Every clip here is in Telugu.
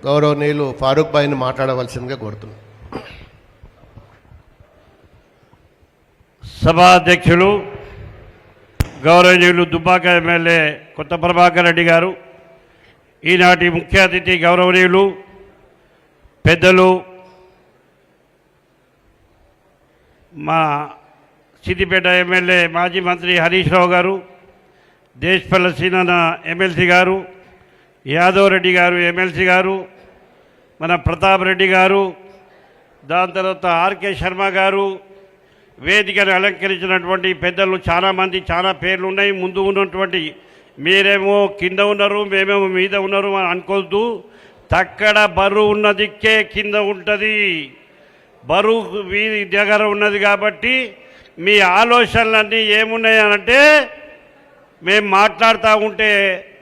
గౌరవనీయులు ఫారూక్ భాయ్ని మాట్లాడవలసిందిగా కోరుతున్నాను. సభాధ్యక్షులు గౌరవనీయులు దుబ్బాక ఎమ్మెల్యే కొత్త ప్రభాకర్ రెడ్డి గారు, ఈనాటి ముఖ్య అతిథి గౌరవనీయులు పెద్దలు మా సిద్దిపేట ఎమ్మెల్యే మాజీ మంత్రి హరీష్ రావు గారు, దేశపల్ల సీనన్న ఎమ్మెల్సీ గారు, యాదవ్ రెడ్డి గారు ఎమ్మెల్సీ గారు, మన ప్రతాప్ రెడ్డి గారు, దాని తర్వాత ఆర్కే శర్మ గారు, వేదికను అలంకరించినటువంటి పెద్దలు చాలామంది, చాలా పేర్లు ఉన్నాయి. ముందు ఉన్నటువంటి మీరేమో కింద ఉన్నారు, మేమేమో మీద ఉన్నారు అని అనుకోవద్దు. తక్కడ బరువు ఉన్న దిక్కే కింద ఉంటుంది. బరువు మీ దగ్గర ఉన్నది కాబట్టి మీ ఆలోచనలన్నీ ఏమున్నాయనంటే, మేము మాట్లాడుతూ ఉంటే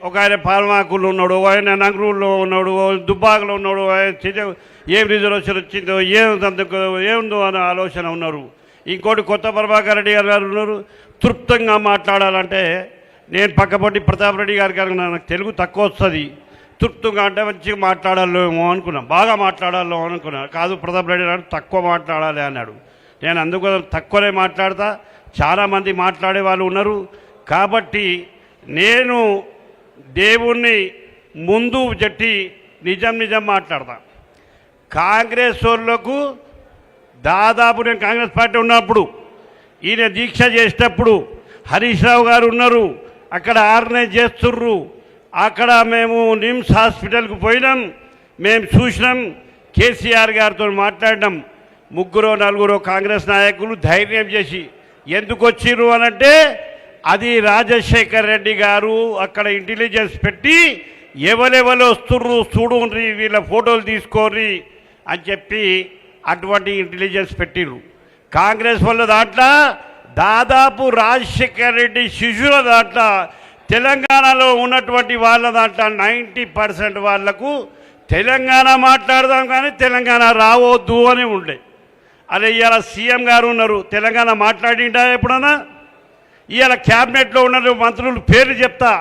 ఒక ఆయన పాల్మాకులు ఉన్నాడు, ఆయన నంగరూరులో ఉన్నాడు, దుబ్బాకలో ఉన్నాడు, ఏం రిజర్వేషన్ వచ్చిందో ఏముందో అనే ఆలోచన ఉన్నారు. ఇంకోటి కొత్త ప్రభాకర్ రెడ్డి గారు ఉన్నారు. తృప్తంగా మాట్లాడాలంటే నేను పక్కపొట్టి ప్రతాప్ రెడ్డి గారికి నాకు తెలుగు తక్కువ వస్తుంది, తృప్తంగా అంటే మంచిగా మాట్లాడాలేమో అనుకున్నాను, బాగా మాట్లాడాలో అనుకున్నాను. కాదు, ప్రతాప్ రెడ్డి గారు తక్కువ మాట్లాడాలి అన్నాడు. నేను అందుకు తక్కువనే మాట్లాడతా, చాలామంది మాట్లాడే వాళ్ళు ఉన్నారు. కాబట్టి నేను దేవుణ్ణి ముందు జట్టి నిజం మాట్లాడతా. కాంగ్రెస్ వాళ్ళకు దాదాపు నేను కాంగ్రెస్ పార్టీ ఉన్నప్పుడు ఈయన దీక్ష చేసేటప్పుడు హరీష్ రావు గారు ఉన్నారు, అక్కడ ఆర్గనైజ్ చేస్తుర్రు. అక్కడ మేము నిమ్స్ హాస్పిటల్కి పోయినాం, మేము చూసినాం, కేసీఆర్ గారితో మాట్లాడినాం. 3-4 కాంగ్రెస్ నాయకులు ధైర్యం చేసి ఎందుకు వచ్చిర్రు అనంటే, అది రాజశేఖర్ రెడ్డి గారు అక్కడ ఇంటెలిజెన్స్ పెట్టి ఎవరెవరు వస్తుర్రు చూడుండ్రి, వీళ్ళ ఫోటోలు తీసుకోర్రి అని చెప్పి అటువంటి ఇంటెలిజెన్స్ పెట్టిర్రు. కాంగ్రెస్ వాళ్ళ దాంట్లో దాదాపు రాజశేఖర్ రెడ్డి శిష్యుల దాంట్లో తెలంగాణలో ఉన్నటువంటి వాళ్ళ దాంట్లో 90% వాళ్లకు తెలంగాణ మాట్లాడదాం కానీ తెలంగాణ రావద్దు అని ఉండే. అదే ఇవాళ సీఎం గారు ఉన్నారు, తెలంగాణ మాట్లాడిండా ఎప్పుడన్నా? ఇవాళ క్యాబినెట్లో ఉన్న మంత్రులు పేర్లు చెప్తా,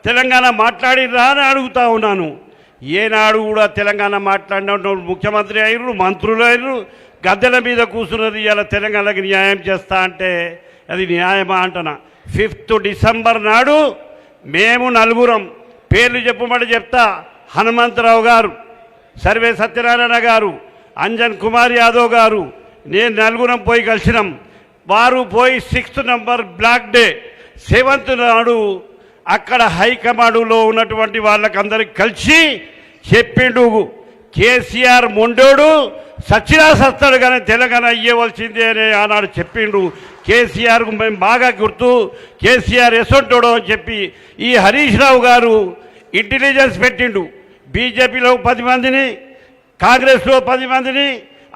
తెలంగాణ మాట్లాడిరా అని అడుగుతా ఉన్నాను. ఏనాడు కూడా తెలంగాణ మాట్లాడిన ముఖ్యమంత్రి అయ్యారు, మంత్రులు అయ్యారు, గద్దెల మీద కూర్చున్నది. ఇవాళ తెలంగాణకి న్యాయం చేస్తా అంటే అది న్యాయమా అంటున్నా. 5th డిసెంబర్ నాడు మేము 4 పేర్లు చెప్పమని చెప్తా. హనుమంతరావు గారు, సర్వే సత్యనారాయణ గారు, అంజన్ కుమార్ యాదవ్ గారు, నేను 4 పోయి కలిసినాం. వారు పోయి 6th number block day 7th నాడు అక్కడ హైకమాండ్లో ఉన్నటువంటి వాళ్ళకందరికి కలిసి చెప్పిండు, కేసీఆర్ మొండోడు సచ్చినా సస్తాడు కానీ తెలంగాణ ఇవ్వవలసిందే అని ఆనాడు చెప్పిండు. కేసీఆర్కు మేము బాగా గుర్తు, కేసీఆర్ ఎసొంటోడు అని చెప్పి ఈ హరీష్ రావు గారు ఇంటెలిజెన్స్ పెట్టిండు. బీజేపీలో 10 మందిని, కాంగ్రెస్లో 10 మందిని,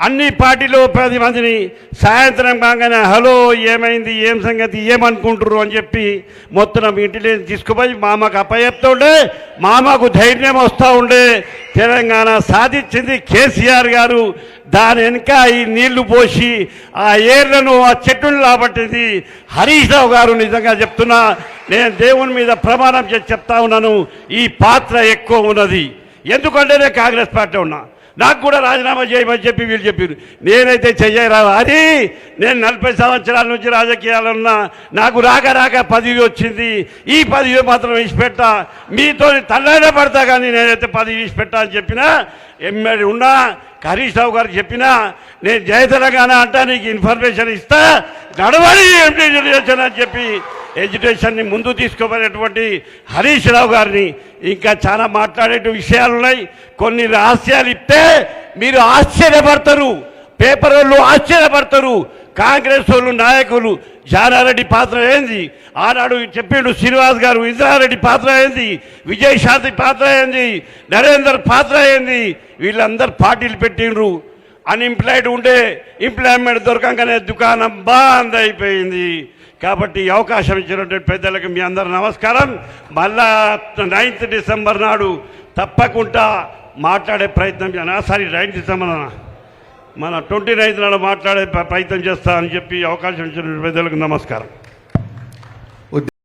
అన్ని పార్టీలో 10 మందిని సాయంత్రం కాగానే హలో ఏమైంది, ఏం సంగతి, ఏమనుకుంటారు అని చెప్పి మొత్తం ఇంటెలిజెన్స్ తీసుకుపోయి మామకు అప్పచెప్తుండే, మామకు ధైర్యం వస్తూ ఉండే. తెలంగాణ సాధించింది కేసీఆర్ గారు. దాని వెనుక ఈ నీళ్లు పోసి ఆ ఏర్లను, ఆ చెట్టును లాబట్టింది హరీష్ రావు గారు. నిజంగా చెప్తున్నా, నేను దేవుని మీద ప్రమాణం చేసి చెప్తా ఉన్నాను, ఈ పాత్ర ఎక్కువ ఉన్నది. ఎందుకంటే నేను కాంగ్రెస్ పార్టీ ఉన్నా, నాకు కూడా రాజీనామా చేయమని చెప్పి వీళ్ళు చెప్పారు. నేనైతే చెయ్యరా అది, నేను 40 సంవత్సరాల నుంచి రాజకీయాలు ఉన్నా, నాకు రాక పదవి వచ్చింది. ఈ పదవి మాత్రం విడిచిపెట్టా, మీతో తల్లైనా పడతా కానీ నేనైతే పదవి విడిచిపెట్టా అని చెప్పినా, ఎమ్మెల్యే ఉన్నా హరీష్ రావు గారికి చెప్పినా, నేను జయ తెలంగాణ అంటా, నీకు ఇన్ఫర్మేషన్ ఇస్తా, నడవడి ఎడ్యుకేషన్ అని చెప్పి ఎడ్యుకేషన్ని ముందు తీసుకోబోయేటువంటి హరీష్ రావు గారిని. ఇంకా చాలా మాట్లాడే విషయాలు ఉన్నాయి. కొన్ని రహస్యాలు ఇస్తే మీరు ఆశ్చర్యపడతారు, పేపర్ వాళ్ళు ఆశ్చర్యపడతారు. కాంగ్రెస్ వాళ్ళు నాయకులు జానారెడ్డి పాత్ర ఏంది, ఆనాడు చెప్పిండు శ్రీనివాస్ గారు, ఇంద్రారెడ్డి పాత్ర ఏంది, విజయశాంతి పాత్ర ఏంది, నరేందర్ పాత్ర ఏంది, వీళ్ళందరూ పార్టీలు పెట్టిండ్రు. అన్ఎంప్లాయిడ్ ఉండే ఎంప్లాయ్మెంట్ దొరకంగానే దుకాణం బంద్ అయిపోయింది. కాబట్టి అవకాశం ఇచ్చినటువంటి పెద్దలకు మీ అందరూ నమస్కారం. మళ్ళా 9th డిసెంబర్ నాడు తప్పకుండా మాట్లాడే ప్రయత్నం, సారీ 9th డిసెంబర్ మన 29th నాడు మాట్లాడే ప్రయత్నం చేస్తా అని చెప్పి అవకాశం ఇచ్చినటువంటి పెద్దలకు నమస్కారం.